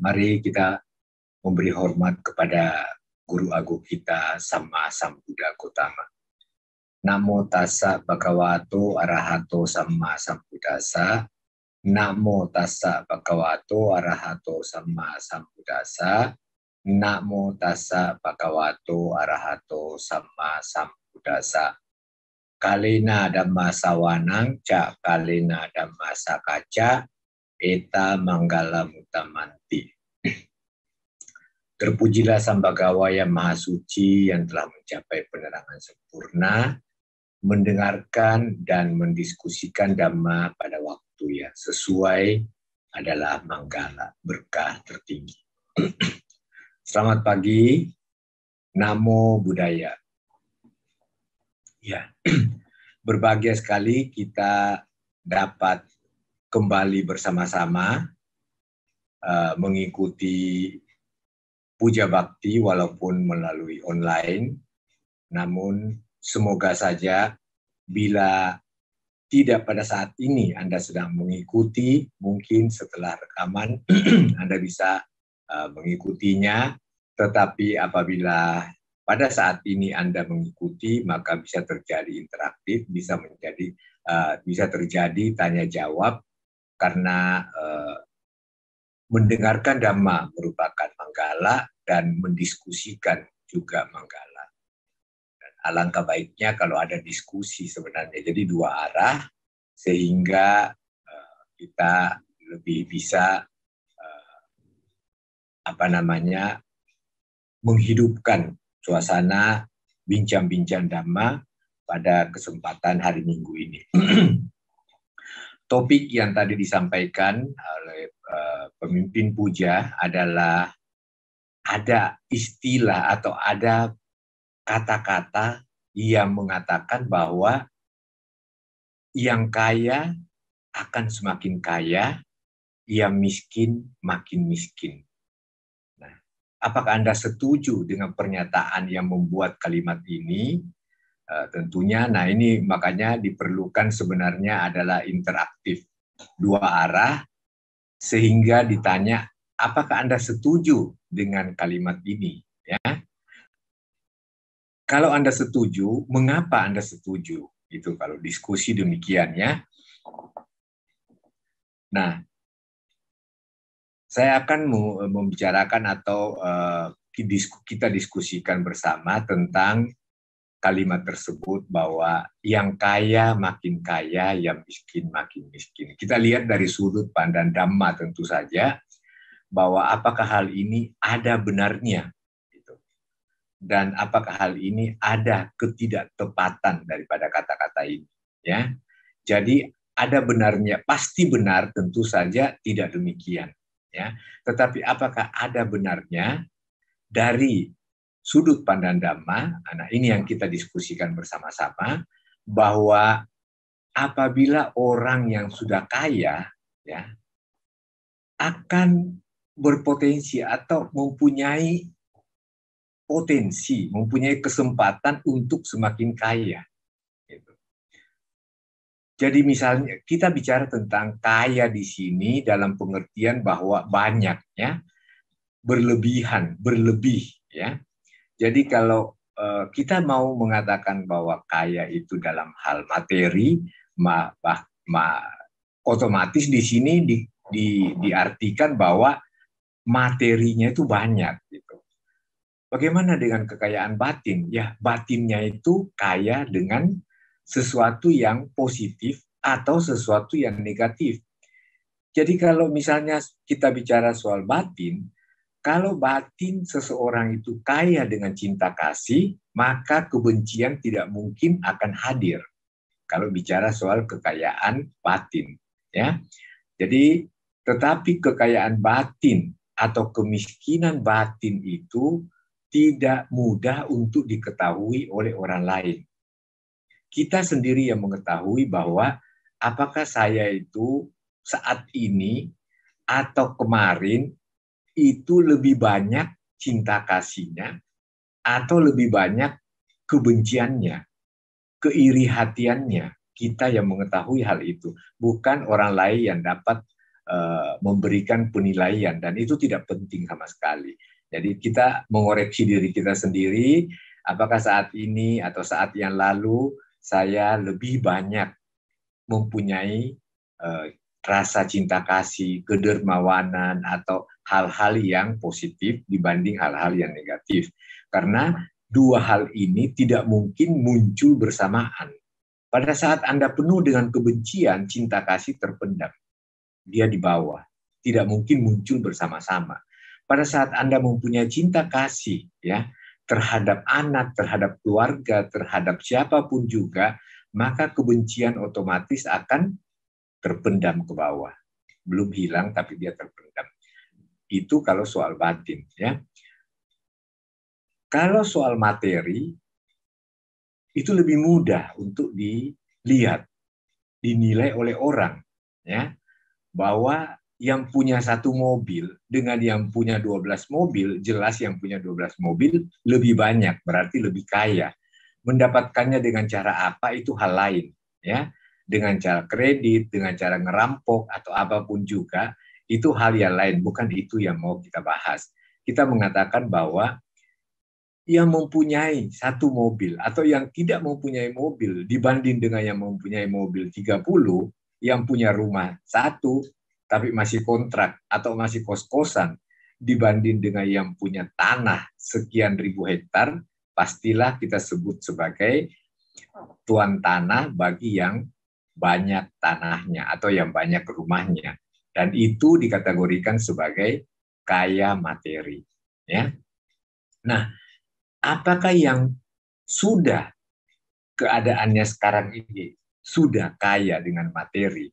Mari kita memberi hormat kepada Guru Agung kita, Sama Sambuddha Gautama. Namo tassa bhagavato arahato sama sambuddhassa. Namo tassa bhagavato arahato sama sambuddhassa. Namo tassa bhagavato arahato sama sambuddhassa. Kalena dhamma sawanang ca kalena dhamma sakaca eta manggala mutamanti. Terpujilah Sambagawa yang Maha Suci yang telah mencapai penerangan sempurna, mendengarkan dan mendiskusikan Dhamma pada waktu yang sesuai adalah manggala, berkah tertinggi. Selamat pagi, Namo Buddhaya. Ya, berbahagia sekali kita dapat kembali bersama-sama mengikuti puja bakti walaupun melalui online. Namun semoga saja bila tidak pada saat ini Anda sedang mengikuti, mungkin setelah rekaman Anda bisa mengikutinya. Tetapi apabila pada saat ini Anda mengikuti, maka bisa terjadi interaktif, bisa terjadi tanya jawab. Karena mendengarkan Dhamma merupakan manggala dan mendiskusikan juga manggala. Dan alangkah baiknya kalau ada diskusi sebenarnya, jadi dua arah sehingga kita lebih bisa menghidupkan suasana bincang-bincang Dhamma pada kesempatan hari Minggu ini. Topik yang tadi disampaikan oleh pemimpin puja adalah ada istilah atau ada kata-kata yang mengatakan bahwa yang kaya akan semakin kaya, yang miskin makin miskin. Nah, apakah Anda setuju dengan pernyataan yang membuat kalimat ini? Tentunya, nah ini makanya diperlukan sebenarnya adalah interaktif dua arah, sehingga ditanya, apakah Anda setuju dengan kalimat ini? Ya. Kalau Anda setuju, mengapa Anda setuju? Itu kalau diskusi demikian ya. Nah, saya akan membicarakan atau kita diskusikan bersama tentang kalimat tersebut bahwa yang kaya makin kaya, yang miskin makin miskin. Kita lihat dari sudut pandang Dhamma tentu saja, bahwa apakah hal ini ada benarnya, gitu. Dan apakah hal ini ada ketidaktepatan daripada kata-kata ini. Ya, jadi ada benarnya, pasti benar, tentu saja tidak demikian. Ya, tetapi apakah ada benarnya dari sudut pandang Dhamma? Nah, ini yang kita diskusikan bersama-sama, bahwa apabila orang yang sudah kaya ya akan berpotensi atau mempunyai potensi, mempunyai kesempatan untuk semakin kaya. Gitu. Jadi misalnya kita bicara tentang kaya di sini dalam pengertian bahwa banyak ya, berlebih ya. Jadi kalau kita mau mengatakan bahwa kaya itu dalam hal materi, otomatis di sini diartikan bahwa materinya itu banyak. Gitu. Bagaimana dengan kekayaan batin? Ya, batinnya itu kaya dengan sesuatu yang positif atau sesuatu yang negatif. Jadi kalau misalnya kita bicara soal batin, kalau batin seseorang itu kaya dengan cinta kasih, maka kebencian tidak mungkin akan hadir. Kalau bicara soal kekayaan batin, ya. Jadi, tetapi kekayaan batin atau kemiskinan batin itu tidak mudah untuk diketahui oleh orang lain. Kita sendiri yang mengetahui bahwa apakah saya itu saat ini atau kemarin itu lebih banyak cinta kasihnya atau lebih banyak kebenciannya, keiri hatiannya. Kita yang mengetahui hal itu, bukan orang lain yang dapat memberikan penilaian, dan itu tidak penting sama sekali. Jadi kita mengoreksi diri kita sendiri, apakah saat ini atau saat yang lalu saya lebih banyak mempunyai rasa cinta kasih, kedermawanan, atau hal-hal yang positif dibanding hal-hal yang negatif. Karena dua hal ini tidak mungkin muncul bersamaan. Pada saat Anda penuh dengan kebencian, cinta kasih terpendam. Dia di bawah. Tidak mungkin muncul bersama-sama. Pada saat Anda mempunyai cinta kasih ya terhadap anak, terhadap keluarga, terhadap siapapun juga, maka kebencian otomatis akan terpendam ke bawah. Belum hilang, tapi dia terpendam. Itu kalau soal batin. Ya. Kalau soal materi, itu lebih mudah untuk dilihat, dinilai oleh orang. Ya. Bahwa yang punya satu mobil dengan yang punya 12 mobil, jelas yang punya 12 mobil lebih banyak, berarti lebih kaya. Mendapatkannya dengan cara apa itu hal lain. Ya. Dengan cara kredit, dengan cara ngerampok, atau apapun juga, itu hal yang lain, bukan itu yang mau kita bahas. Kita mengatakan bahwa yang mempunyai satu mobil atau yang tidak mempunyai mobil dibanding dengan yang mempunyai mobil 30, yang punya rumah satu tapi masih kontrak atau masih kos-kosan dibanding dengan yang punya tanah sekian ribu hektar, pastilah kita sebut sebagai tuan tanah bagi yang banyak tanahnya atau yang banyak rumahnya. Dan itu dikategorikan sebagai kaya materi. Ya. Nah, apakah yang sudah keadaannya sekarang ini sudah kaya dengan materi,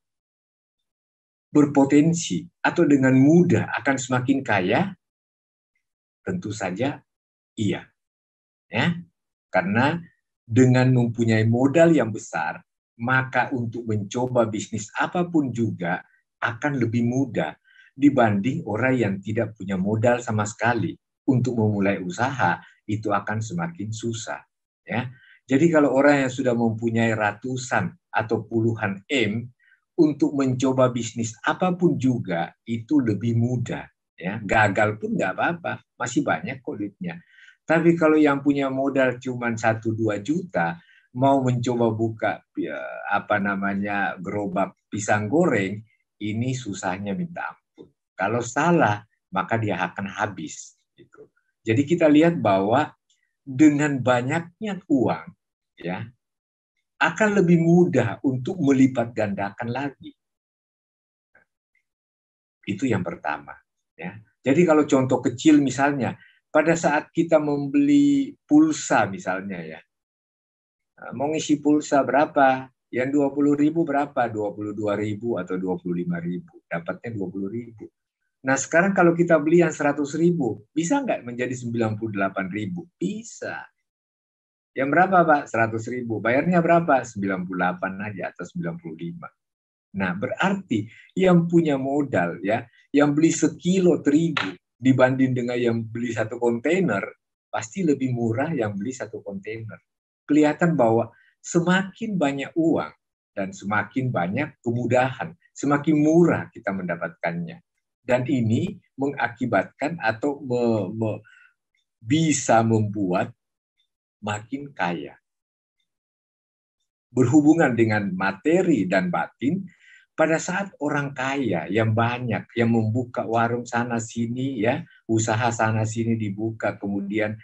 berpotensi atau dengan mudah akan semakin kaya? Tentu saja iya. Ya. Karena dengan mempunyai modal yang besar, maka untuk mencoba bisnis apapun juga akan lebih mudah dibanding orang yang tidak punya modal sama sekali. Untuk memulai usaha itu akan semakin susah. Ya. Jadi kalau orang yang sudah mempunyai ratusan atau puluhan M, untuk mencoba bisnis apapun juga itu lebih mudah. Ya. Gagal pun nggak apa-apa, masih banyak kok duitnya. Tapi kalau yang punya modal cuma 1-2 juta, mau mencoba buka gerobak pisang goreng, ini susahnya minta ampun. Kalau salah, maka dia akan habis. Gitu. Jadi kita lihat bahwa dengan banyaknya uang, ya, akan lebih mudah untuk melipat gandakan lagi. Itu yang pertama. Ya. Jadi kalau contoh kecil misalnya, pada saat kita membeli pulsa misalnya ya, mau ngisi pulsa berapa? Yang 20.000 berapa? 22.000 atau 25.000. Dapatnya 20.000. Nah sekarang kalau kita beli yang 100.000, bisa nggak menjadi 98.000? Bisa. Yang berapa Pak? 100.000. Bayarnya berapa? 98 aja atau 95. Nah berarti yang punya modal ya, yang beli sekilo terigu dibanding dengan yang beli satu kontainer, pasti lebih murah yang beli satu kontainer. Kelihatan bahwa semakin banyak uang dan semakin banyak kemudahan, semakin murah kita mendapatkannya. Dan ini mengakibatkan atau bisa membuat makin kaya. Berhubungan dengan materi dan batin, pada saat orang kaya yang banyak, yang membuka warung sana-sini, ya, usaha sana-sini dibuka, kemudian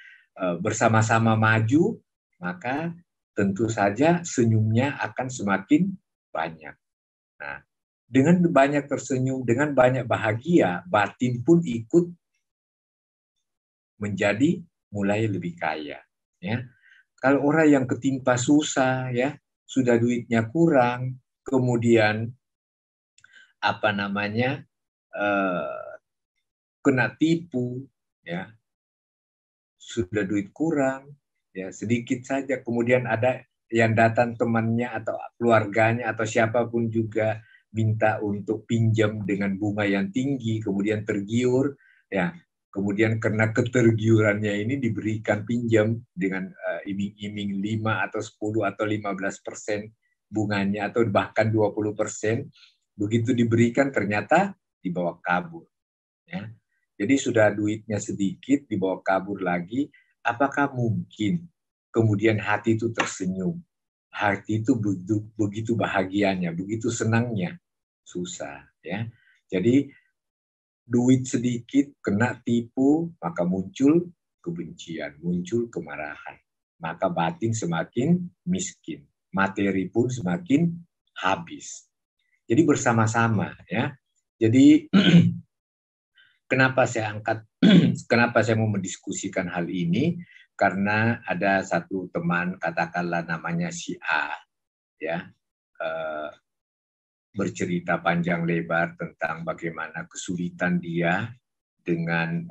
bersama-sama maju, maka tentu saja senyumnya akan semakin banyak. Nah, dengan banyak tersenyum, dengan banyak bahagia, batin pun ikut menjadi mulai lebih kaya. Ya. Kalau orang yang ketimpa susah, ya, sudah duitnya kurang, kemudian kena tipu, ya, sudah duit kurang, ya sedikit saja, kemudian ada yang datang temannya atau keluarganya atau siapapun juga minta untuk pinjam dengan bunga yang tinggi, kemudian tergiur, ya, kemudian karena ketergiurannya ini diberikan pinjam dengan iming-iming 5 atau 10 atau 15% bunganya atau bahkan 20%, Begitu diberikan ternyata dibawa kabur. Ya. Jadi sudah duitnya sedikit dibawa kabur lagi, apakah mungkin kemudian hati itu tersenyum? Hati itu begitu bahagianya, begitu senangnya, susah. Ya. Jadi duit sedikit kena tipu, maka muncul kebencian, muncul kemarahan. Maka batin semakin miskin, materi pun semakin habis. Jadi bersama-sama ya. Jadi kenapa saya angkat, kenapa saya mau mendiskusikan hal ini? Karena ada satu teman, katakanlah namanya si A, ya, bercerita panjang lebar tentang bagaimana kesulitan dia dengan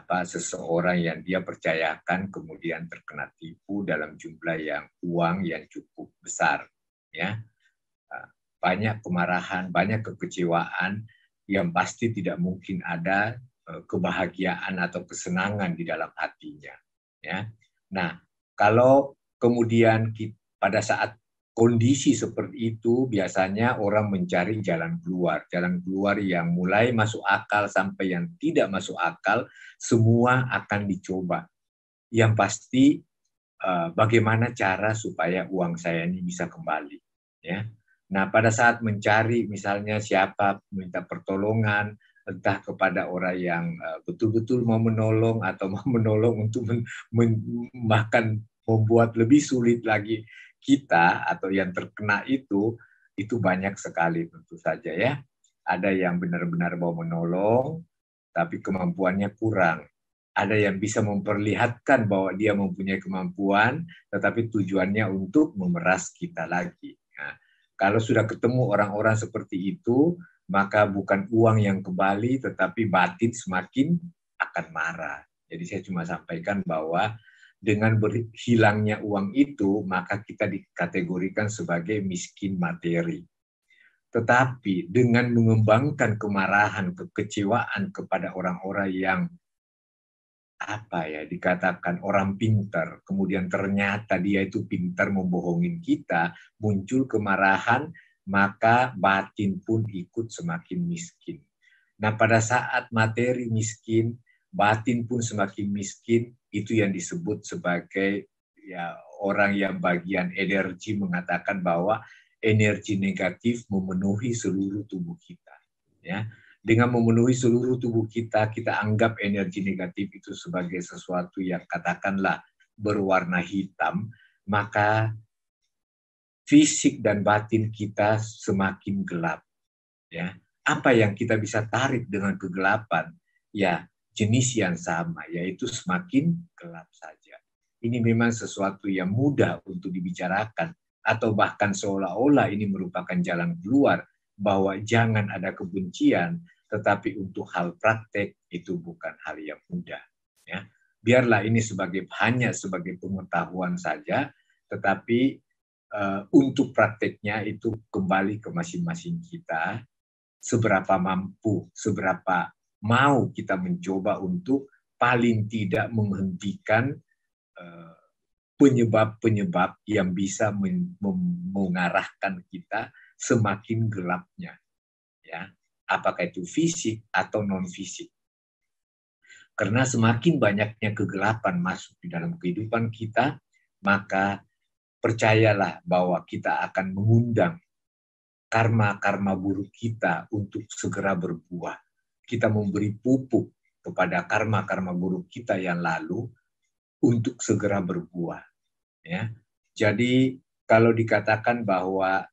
seseorang yang dia percayakan kemudian terkena tipu dalam jumlah uang yang cukup besar, ya. Banyak kemarahan, banyak kekecewaan yang pasti tidak mungkin ada kebahagiaan atau kesenangan di dalam hatinya, ya. Nah, kalau kemudian pada saat kondisi seperti itu, biasanya orang mencari jalan keluar yang mulai masuk akal sampai yang tidak masuk akal, semua akan dicoba. Yang pasti bagaimana cara supaya uang saya ini bisa kembali, ya. Nah, pada saat mencari misalnya siapa minta pertolongan, entah kepada orang yang betul-betul mau menolong atau mau menolong untuk bahkan membuat lebih sulit lagi kita atau yang terkena itu banyak sekali tentu saja ya. Ada yang benar-benar mau menolong, tapi kemampuannya kurang. Ada yang bisa memperlihatkan bahwa dia mempunyai kemampuan, tetapi tujuannya untuk memeras kita lagi. Nah, kalau sudah ketemu orang-orang seperti itu, maka bukan uang yang kembali, tetapi batin semakin akan marah. Jadi saya cuma sampaikan bahwa dengan hilangnya uang itu, maka kita dikategorikan sebagai miskin materi. Tetapi dengan mengembangkan kemarahan, kekecewaan kepada orang-orang yang dikatakan orang pintar, kemudian ternyata dia itu pintar membohongin kita, muncul kemarahan, maka batin pun ikut semakin miskin. Nah, pada saat materi miskin, batin pun semakin miskin, itu yang disebut sebagai orang yang bagian energi mengatakan bahwa energi negatif memenuhi seluruh tubuh kita, ya. Dengan memenuhi seluruh tubuh kita, kita anggap energi negatif itu sebagai sesuatu yang katakanlah berwarna hitam, maka fisik dan batin kita semakin gelap. Ya, apa yang kita bisa tarik dengan kegelapan? Ya, jenis yang sama, yaitu semakin gelap saja. Ini memang sesuatu yang mudah untuk dibicarakan, atau bahkan seolah-olah ini merupakan jalan keluar, bahwa jangan ada kebencian, tetapi untuk hal praktek itu bukan hal yang mudah. Ya, biarlah ini hanya sebagai pengetahuan saja, tetapi untuk prakteknya itu kembali ke masing-masing kita, seberapa mampu, seberapa mau kita mencoba untuk paling tidak menghentikan penyebab-penyebab yang bisa mengarahkan kita semakin gelapnya, ya. Apakah itu fisik atau non-fisik. Karena semakin banyaknya kegelapan masuk di dalam kehidupan kita, maka percayalah bahwa kita akan mengundang karma-karma buruk kita untuk segera berbuah. Kita memberi pupuk kepada karma-karma buruk kita yang lalu untuk segera berbuah. Ya. Jadi kalau dikatakan bahwa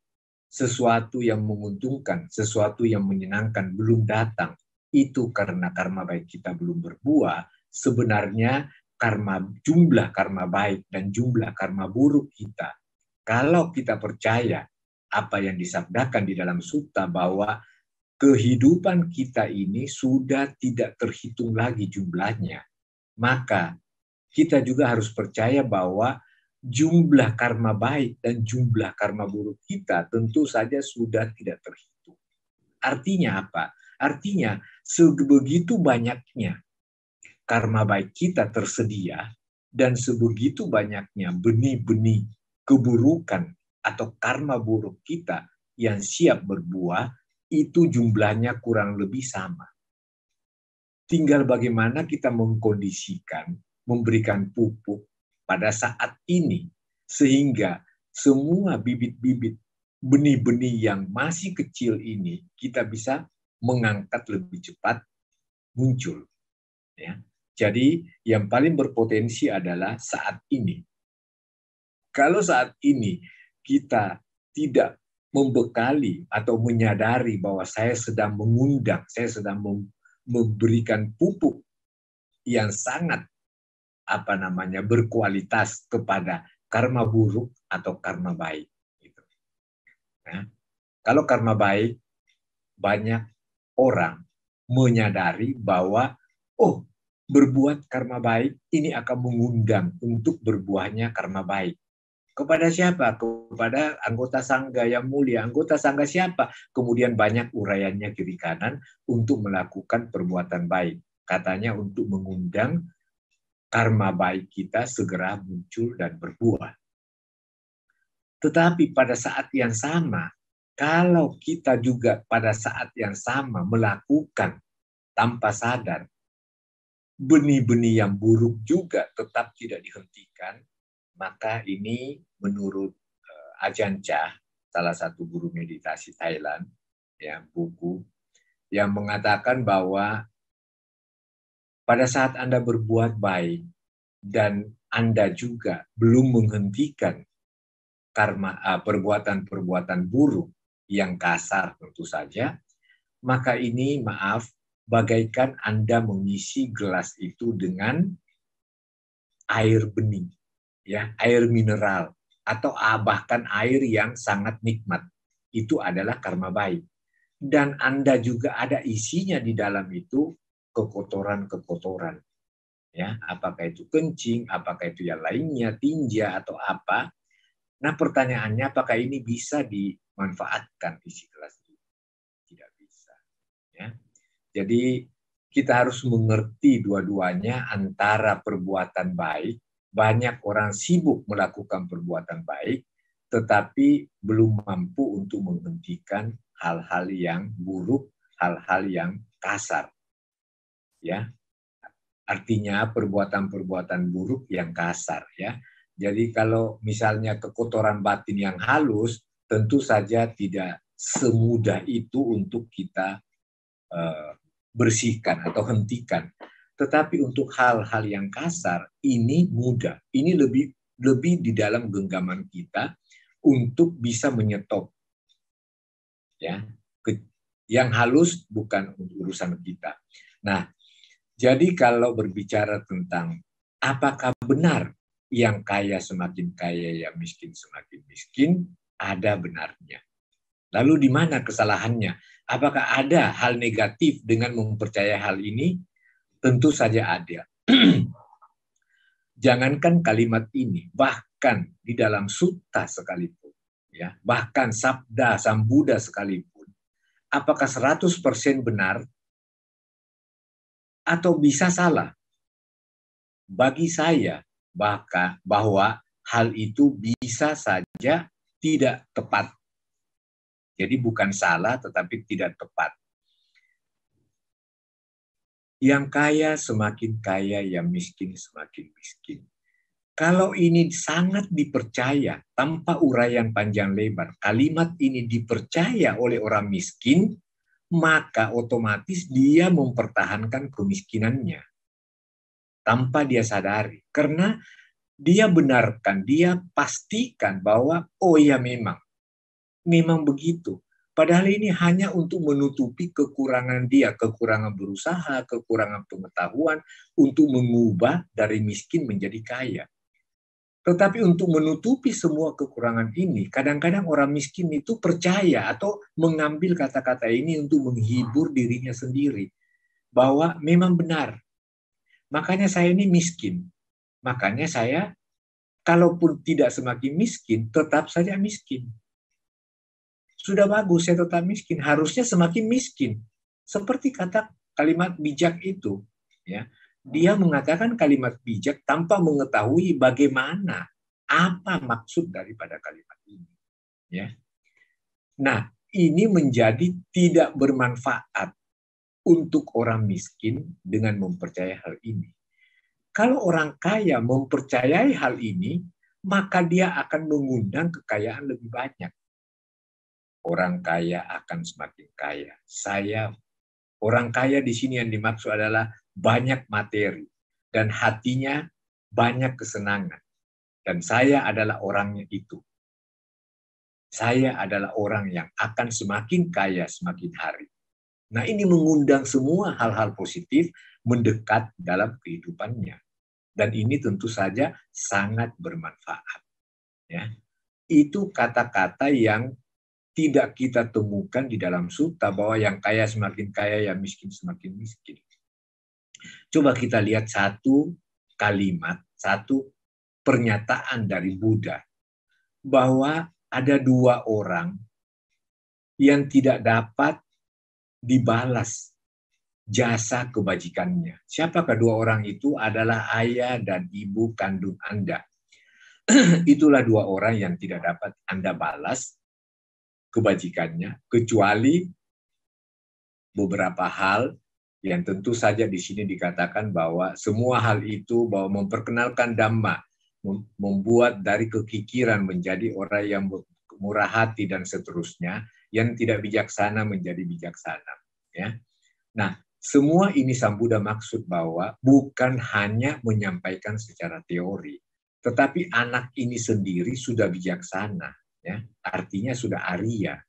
sesuatu yang menguntungkan, sesuatu yang menyenangkan belum datang, itu karena karma baik kita belum berbuah, sebenarnya jumlah karma baik dan jumlah karma buruk kita, kalau kita percaya apa yang disabdakan di dalam sutta bahwa kehidupan kita ini sudah tidak terhitung lagi jumlahnya, maka kita juga harus percaya bahwa jumlah karma baik dan jumlah karma buruk kita tentu saja sudah tidak terhitung. Artinya apa? Artinya sebegitu banyaknya karma baik kita tersedia dan sebegitu banyaknya benih-benih keburukan atau karma buruk kita yang siap berbuah itu jumlahnya kurang lebih sama. Tinggal bagaimana kita mengkondisikan, memberikan pupuk pada saat ini, sehingga semua bibit-bibit benih-benih yang masih kecil ini kita bisa mengangkat lebih cepat muncul. Ya. Jadi yang paling berpotensi adalah saat ini. Kalau saat ini kita tidak membekali atau menyadari bahwa saya sedang mengundang, saya sedang memberikan pupuk yang sangat berkualitas kepada karma buruk atau karma baik. Gitu. Nah, kalau karma baik, banyak orang menyadari bahwa berbuat karma baik ini akan mengundang untuk berbuahnya karma baik. Kepada siapa? Kepada anggota sangga yang mulia. Anggota sangga siapa? Kemudian banyak uraiannya kiri kanan untuk melakukan perbuatan baik. Katanya untuk mengundang karma baik kita segera muncul dan berbuah. Tetapi pada saat yang sama, kalau kita juga pada saat yang sama melakukan tanpa sadar, benih-benih yang buruk juga tetap tidak dihentikan, maka ini menurut Ajahn Chah, salah satu guru meditasi Thailand, ya, buku yang mengatakan bahwa pada saat Anda berbuat baik dan Anda juga belum menghentikan perbuatan-perbuatan buruk yang kasar tentu saja, maka ini bagaikan Anda mengisi gelas itu dengan air bening, ya, air mineral, atau bahkan air yang sangat nikmat. Itu adalah karma baik. Dan Anda juga ada isinya di dalam itu kekotoran-kekotoran. Ya, apakah itu kencing, apakah itu yang lainnya, tinja atau apa. Nah, pertanyaannya apakah ini bisa dimanfaatkan isi gelas itu? Tidak bisa. Ya. Jadi kita harus mengerti dua-duanya antara perbuatan baik. Banyak orang sibuk melakukan perbuatan baik, tetapi belum mampu untuk menghentikan hal-hal yang buruk, hal-hal yang kasar. Ya, artinya perbuatan-perbuatan buruk yang kasar. Ya, jadi kalau misalnya kekotoran batin yang halus, tentu saja tidak semudah itu untuk kita bersihkan atau hentikan. Tetapi untuk hal-hal yang kasar, ini mudah. Ini lebih di dalam genggaman kita untuk bisa menyetop. Ya, yang halus bukan urusan kita. Nah, jadi kalau berbicara tentang apakah benar yang kaya semakin kaya, yang miskin semakin miskin, ada benarnya. Lalu di mana kesalahannya? Apakah ada hal negatif dengan mempercayai hal ini? Tentu saja ada. Jangankan kalimat ini, bahkan di dalam sutta sekalipun, ya, bahkan sabda Sang Buddha sekalipun, apakah 100% benar atau bisa salah? Bagi saya, bahwa hal itu bisa saja tidak tepat. Jadi bukan salah, tetapi tidak tepat. Yang kaya semakin kaya, yang miskin semakin miskin. Kalau ini sangat dipercaya, tanpa uraian panjang lebar, kalimat ini dipercaya oleh orang miskin, maka otomatis dia mempertahankan kemiskinannya. Tanpa dia sadari. Karena dia benarkan, dia pastikan bahwa, oh ya memang begitu. Padahal ini hanya untuk menutupi kekurangan dia, kekurangan berusaha, kekurangan pengetahuan, untuk mengubah dari miskin menjadi kaya. Tetapi untuk menutupi semua kekurangan ini, kadang-kadang orang miskin itu percaya atau mengambil kata-kata ini untuk menghibur dirinya sendiri. Bahwa memang benar. Makanya saya ini miskin. Makanya saya, kalaupun tidak semakin miskin, tetap saja miskin. Sudah bagus, saya tetap miskin. Harusnya semakin miskin. Seperti kata kalimat bijak itu. Ya, dia mengatakan kalimat bijak tanpa mengetahui bagaimana, apa maksud daripada kalimat ini. Ya. Nah, ini menjadi tidak bermanfaat untuk orang miskin dengan mempercayai hal ini. Kalau orang kaya mempercayai hal ini, maka dia akan mengundang kekayaan lebih banyak. Orang kaya akan semakin kaya. Orang kaya di sini yang dimaksud adalah banyak materi dan hatinya banyak kesenangan. Dan saya adalah orangnya itu. Saya adalah orang yang akan semakin kaya semakin hari. Nah, ini mengundang semua hal-hal positif mendekat dalam kehidupannya. Dan ini tentu saja sangat bermanfaat. Ya. Itu kata-kata yang tidak kita temukan di dalam sutta bahwa yang kaya semakin kaya, yang miskin semakin miskin. Coba kita lihat satu kalimat, satu pernyataan dari Buddha bahwa ada dua orang yang tidak dapat dibalas jasa kebajikannya. Siapa kedua orang itu? Adalah ayah dan ibu kandung Anda. Itulah dua orang yang tidak dapat Anda balas kebajikannya, kecuali beberapa hal yang tentu saja di sini dikatakan bahwa semua hal itu bahwa memperkenalkan Dhamma, membuat dari kekikiran menjadi orang yang murah hati dan seterusnya, yang tidak bijaksana menjadi bijaksana. Ya. Nah, semua ini Sang Buddha maksud bahwa bukan hanya menyampaikan secara teori, tetapi anak ini sendiri sudah bijaksana, ya, artinya sudah Arya,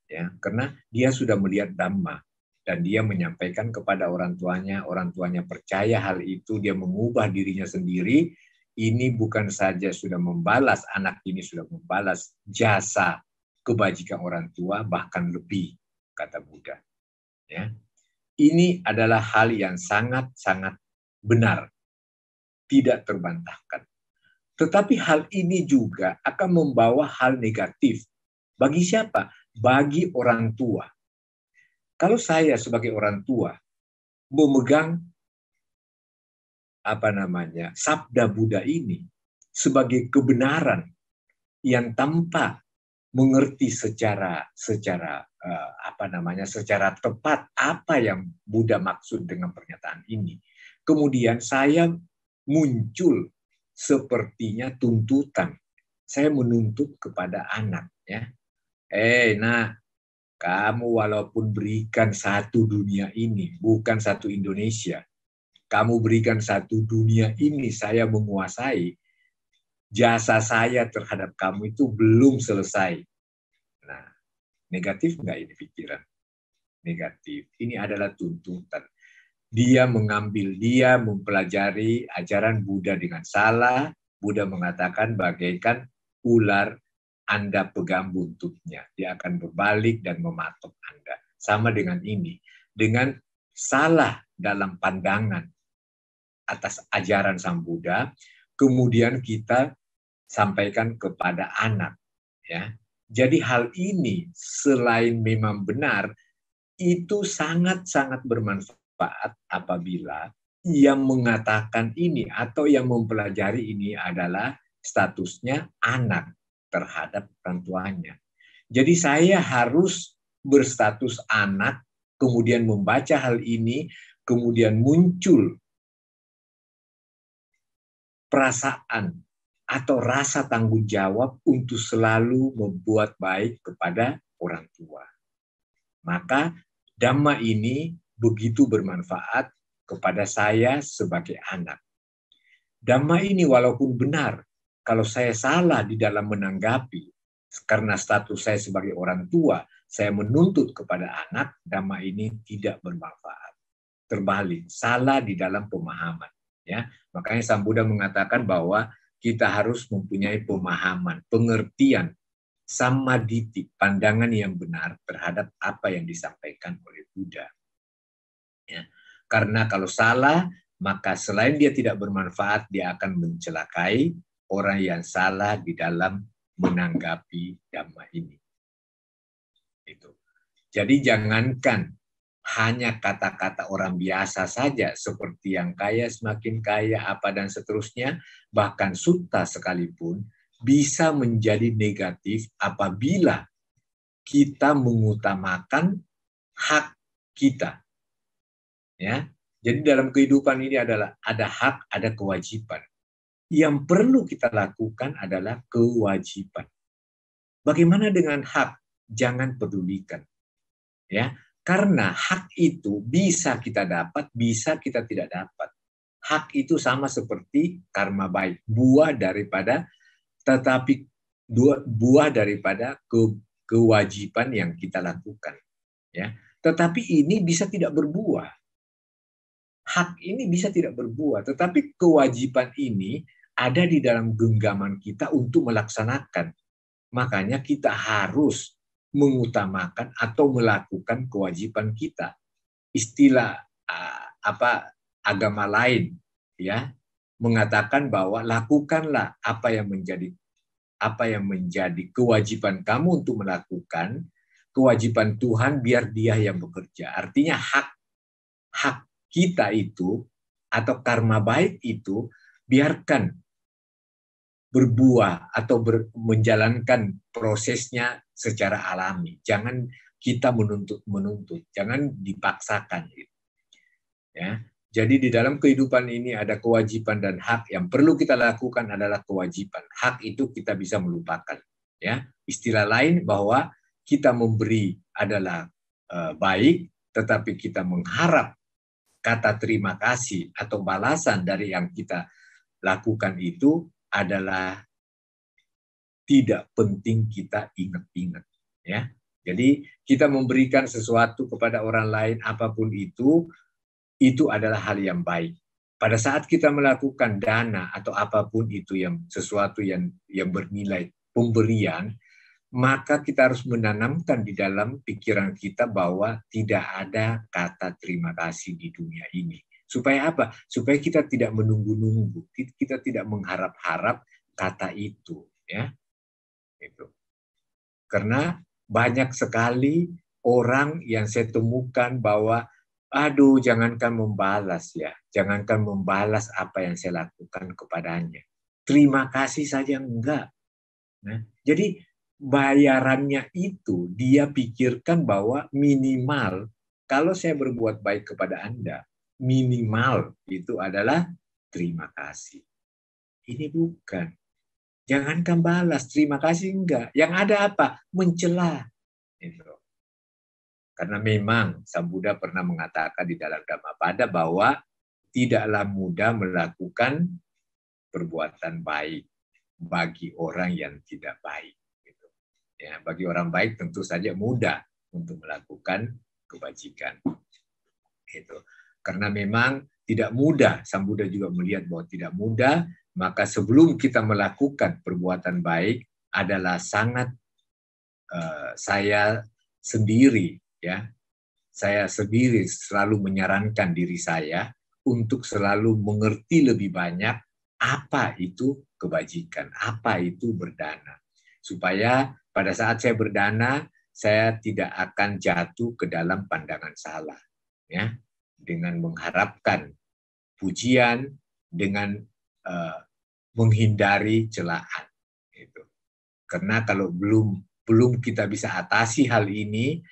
ya, karena dia sudah melihat Dhamma dan dia menyampaikan kepada orang tuanya percaya hal itu, dia mengubah dirinya sendiri. Ini bukan saja sudah membalas, anak ini sudah membalas jasa kebajikan orang tua, bahkan lebih, kata Buddha. Ya. Ini adalah hal yang sangat-sangat benar, tidak terbantahkan. Tetapi hal ini juga akan membawa hal negatif. Bagi siapa? Bagi orang tua. Kalau saya sebagai orang tua memegang sabda Buddha ini sebagai kebenaran yang tanpa mengerti secara tepat apa yang Buddha maksud dengan pernyataan ini. Kemudian saya muncul sepertinya tuntutan. Saya menuntut kepada anak, ya. Nak, kamu walaupun berikan satu dunia ini, bukan satu Indonesia, kamu berikan satu dunia ini, saya menguasai, jasa saya terhadap kamu itu belum selesai. Nah, negatif nggak ini pikiran? Negatif. Ini adalah tuntutan. Dia mempelajari ajaran Buddha dengan salah. Buddha mengatakan bagaikan ular Anda pegang buntutnya. Dia akan berbalik dan mematok Anda. Sama dengan ini. Dengan salah dalam pandangan atas ajaran Sang Buddha, kemudian kita sampaikan kepada anak. Ya. Jadi hal ini selain memang benar, itu sangat-sangat bermanfaat apabila yang mengatakan ini atau yang mempelajari ini adalah statusnya anak terhadap orang tuanya. Jadi saya harus berstatus anak, kemudian membaca hal ini, kemudian muncul perasaan atau rasa tanggung jawab untuk selalu membuat baik kepada orang tua. Maka Dhamma ini begitu bermanfaat kepada saya sebagai anak. Dhamma ini walaupun benar, kalau saya salah di dalam menanggapi, karena status saya sebagai orang tua, saya menuntut kepada anak, Dhamma ini tidak bermanfaat. Terbalik, salah di dalam pemahaman. Ya, makanya Sang Buddha mengatakan bahwa kita harus mempunyai pemahaman, pengertian, samaditi, pandangan yang benar terhadap apa yang disampaikan oleh Buddha. Ya. Karena kalau salah, maka selain dia tidak bermanfaat, dia akan mencelakai orang yang salah di dalam menanggapi Dhamma ini. Itu. Jadi jangankan hanya kata-kata orang biasa saja, seperti yang kaya semakin kaya, apa dan seterusnya, bahkan sutta sekalipun, bisa menjadi negatif apabila kita mengutamakan hak kita. Ya, jadi dalam kehidupan ini adalah ada hak, ada kewajiban. Yang perlu kita lakukan adalah kewajiban. Bagaimana dengan hak? Jangan pedulikan. Ya, karena hak itu bisa kita dapat, bisa kita tidak dapat. Hak itu sama seperti karma baik, buah daripada kewajiban yang kita lakukan. Ya, tetapi ini bisa tidak berbuah. Hak ini bisa tidak berbuah, tetapi kewajiban ini ada di dalam genggaman kita untuk melaksanakan. Makanya kita harus mengutamakan atau melakukan kewajiban kita. Istilah agama lain ya mengatakan bahwa lakukanlah apa yang menjadi kewajiban kamu untuk melakukan, kewajiban Tuhan biar Dia yang bekerja. Artinya hak kita itu atau karma baik itu biarkan berbuah atau menjalankan prosesnya secara alami. Jangan kita menuntut, jangan dipaksakan. Ya, jadi di dalam kehidupan ini ada kewajiban dan hak. Yang perlu kita lakukan adalah kewajiban. Hak itu kita bisa melupakan. Ya, istilah lain bahwa kita memberi adalah baik, tetapi kita mengharap kata terima kasih atau balasan dari yang kita lakukan itu adalah tidak penting kita ingat-ingat. Ya, jadi kita memberikan sesuatu kepada orang lain apapun itu adalah hal yang baik. Pada saat kita melakukan dana atau apapun itu yang sesuatu yang bernilai pemberian, maka kita harus menanamkan di dalam pikiran kita bahwa tidak ada kata terima kasih di dunia ini. Supaya apa? Supaya kita tidak menunggu-nunggu, kita tidak mengharap-harap kata itu, ya. Itu. Karena banyak sekali orang yang saya temukan bahwa aduh, jangankan membalas ya, jangankan membalas apa yang saya lakukan kepadanya. Terima kasih saja enggak. Nah, jadi bayarannya itu dia pikirkan bahwa minimal kalau saya berbuat baik kepada Anda, minimal itu adalah terima kasih. Ini bukan. Jangankan balas, terima kasih enggak. Yang ada apa? Mencela. Itu. Karena memang Sang Buddha pernah mengatakan di dalam Dhammapada bahwa tidaklah mudah melakukan perbuatan baik bagi orang yang tidak baik. Gitu. Ya, bagi orang baik tentu saja mudah untuk melakukan kebajikan. Itu. Karena memang tidak mudah, Sang Buddha juga melihat bahwa tidak mudah, maka sebelum kita melakukan perbuatan baik adalah sangat saya sendiri ya. Saya sendiri selalu menyarankan diri saya untuk selalu mengerti lebih banyak apa itu kebajikan, apa itu berdana. Supaya pada saat saya berdana, saya tidak akan jatuh ke dalam pandangan salah. Ya, dengan mengharapkan pujian, dengan menghindari celaan. Itu. Karena kalau belum kita bisa atasi hal ini,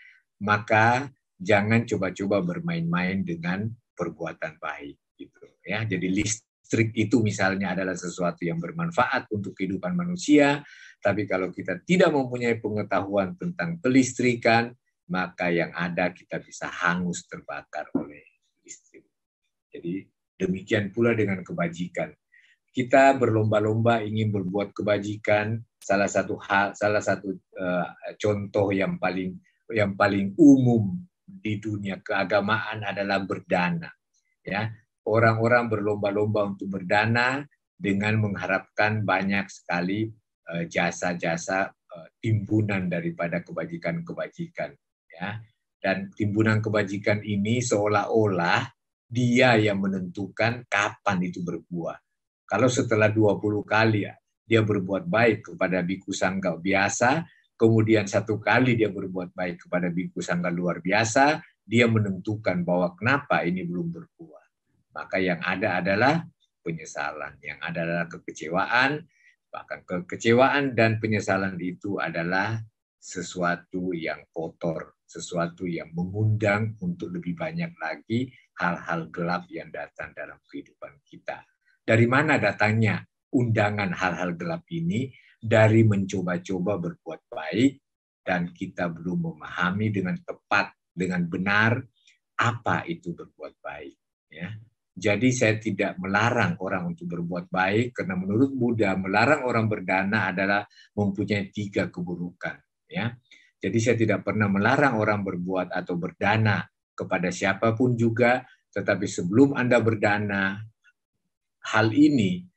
maka jangan coba-coba bermain-main dengan perbuatan baik gitu ya. Jadi listrik itu misalnya adalah sesuatu yang bermanfaat untuk kehidupan manusia, tapi kalau kita tidak mempunyai pengetahuan tentang kelistrikan, maka yang ada kita bisa hangus terbakar oleh listrik. Jadi demikian pula dengan kebajikan. Kita berlomba-lomba ingin berbuat kebajikan. Salah satu contoh yang paling umum di dunia keagamaan adalah berdana. Ya, orang-orang berlomba-lomba untuk berdana dengan mengharapkan banyak sekali jasa-jasa timbunan daripada kebajikan-kebajikan. Ya, dan timbunan kebajikan ini seolah-olah dia yang menentukan kapan itu berbuah. Kalau setelah 20 kali dia berbuat baik kepada biku sangga biasa, kemudian 1 kali dia berbuat baik kepada biku sangga luar biasa, dia menentukan bahwa kenapa ini belum berbuah. Maka yang ada adalah penyesalan, yang ada adalah kekecewaan, bahkan kekecewaan dan penyesalan itu adalah sesuatu yang kotor, sesuatu yang mengundang untuk lebih banyak lagi hal-hal gelap yang datang dalam kehidupan kita. Dari mana datangnya undangan hal-hal gelap ini? Dari mencoba-coba berbuat baik, dan kita belum memahami dengan tepat, dengan benar, apa itu berbuat baik. Ya. Jadi saya tidak melarang orang untuk berbuat baik, karena menurut Buddha melarang orang berdana adalah mempunyai 3 keburukan. Ya. Jadi saya tidak pernah melarang orang berbuat atau berdana kepada siapapun juga, tetapi sebelum Anda berdana, hal ini,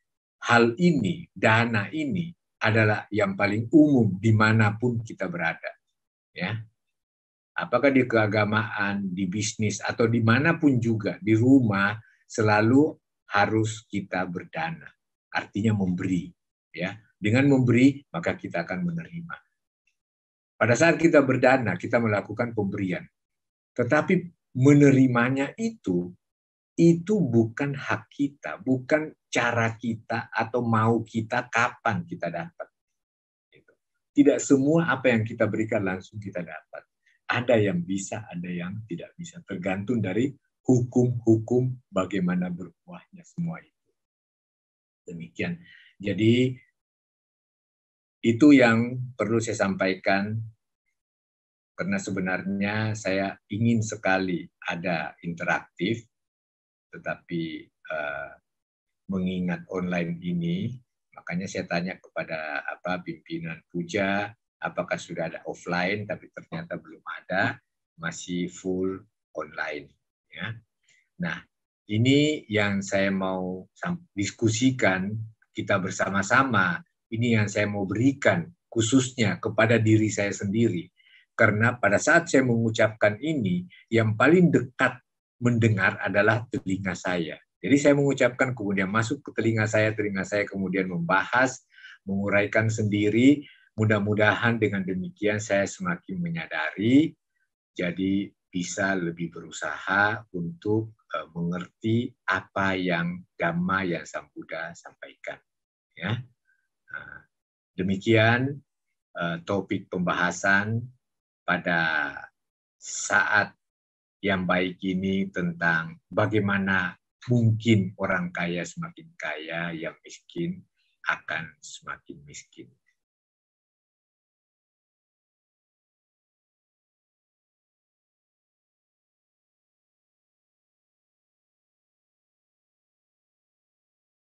dana ini adalah yang paling umum dimanapun kita berada. Ya. Apakah di keagamaan, di bisnis, atau dimanapun juga, di rumah, selalu harus kita berdana. Artinya memberi. Ya. Dengan memberi, maka kita akan menerima. Pada saat kita berdana, kita melakukan pemberian. Tetapi menerimanya itu bukan hak kita, bukan cara kita atau mau kita kapan kita dapat. Tidak semua apa yang kita berikan langsung kita dapat. Ada yang bisa, ada yang tidak bisa. Tergantung dari hukum-hukum bagaimana berbuahnya semua itu. Demikian. Jadi itu yang perlu saya sampaikan, karena sebenarnya saya ingin sekali ada interaktif, tetapi mengingat online ini, makanya saya tanya kepada pimpinan puja, apakah sudah ada offline, tapi ternyata belum ada, masih full online. Ya. Nah, ini yang saya mau diskusikan kita bersama-sama, ini yang saya mau berikan khususnya kepada diri saya sendiri. Karena pada saat saya mengucapkan ini, yang paling dekat mendengar adalah telinga saya. Jadi saya mengucapkan, kemudian masuk ke telinga saya kemudian membahas, menguraikan sendiri. Mudah-mudahan dengan demikian saya semakin menyadari, jadi bisa lebih berusaha untuk mengerti apa yang Dhamma yang Sang Buddha sampaikan. Ya. Demikian topik pembahasan pada saat yang baik ini tentang bagaimana mungkin orang kaya semakin kaya, yang miskin akan semakin miskin.